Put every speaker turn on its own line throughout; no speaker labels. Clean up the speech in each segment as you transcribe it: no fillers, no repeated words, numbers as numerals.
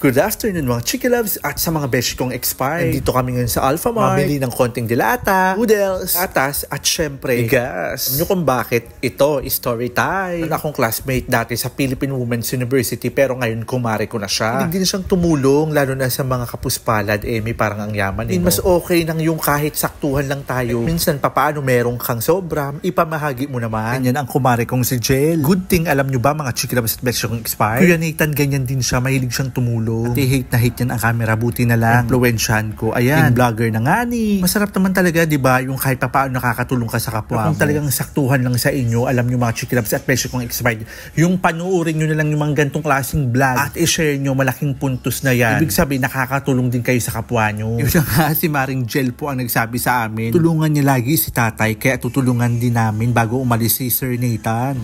Good afternoon mga Chiki Loves at sa mga beshi kong expired. Dito kami ngayon sa Alpha Mart. Mamili ng konting dilata, noodles, atas at syempre bigas. Alam nyo kung bakit ito is story time. Akong classmate dati sa Philippine Women's University pero ngayon kumare ko na siya. Hindi na siyang tumulong lalo na sa mga kapuspalad may parang ang yaman. Mas okay nang yung kahit saktuhan lang tayo. Minsan papaano merong kang sobra, ipamahagi mo naman. Ganyan ang kumare kong si Jel. Good thing alam nyo ba mga Chiki Loves at beshi kong expired. Kuya Nathan ganyan din siya, mahilig siyang tumulong. At hate na hate yan ang camera, buti na lang. Influensyahan ko. Ayan, vlogger na nga ni. Masarap naman talaga, di ba? Yung kahit pa paano nakakatulong ka sa kapwa mo. Kung talagang saktuhan lang sa inyo, alam nyo mga Chiki Loves at beshi kong expired, yung panuorin nyo na lang yung mga gantong klaseng vlog at i-share nyo, malaking puntos na yan. Ibig sabihin, nakakatulong din kayo sa kapwa nyo. Yun nga, si Maring Jel po ang nagsabi sa amin. Tulungan niya lagi si tatay, kaya tutulungan din namin bago umalis si Sir Nathan.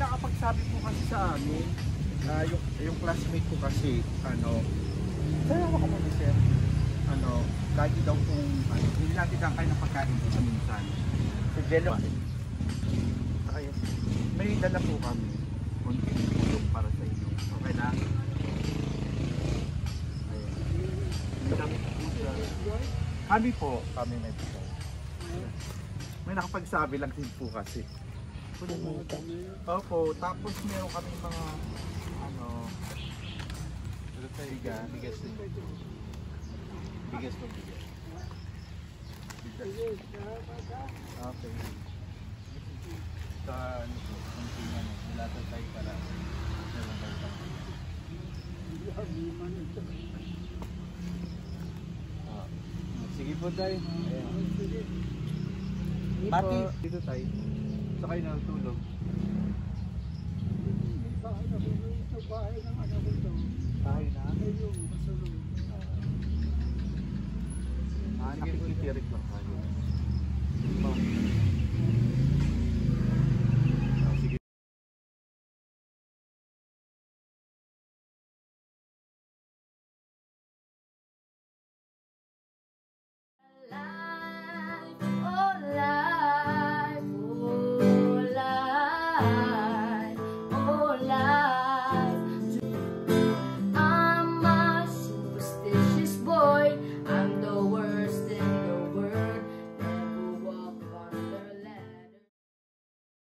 Nakapagsabi po kasi sa amin, yung classmate ko kasi, kaya ako muna sir, lagi daw kung, hindi natin lang kayo ng pagkain po sa minsan. Sa Jello, may dala po kami, konting tulong para sa inyo. Okay na? Kami po, kami may po. May nakapagsabi lang din po kasi. Opo, tapos meron kami mga bigas din. Bigas po, bigas. Okay. Sa ano po, kontingan, nilatag tayo para meron tayo pa. Sige po tayo. Pati, dito tayo. Sa kayo natulog. Bahay ng anak ko ito. Bahay na? Yung masulong. Nakikitirik lang tayo.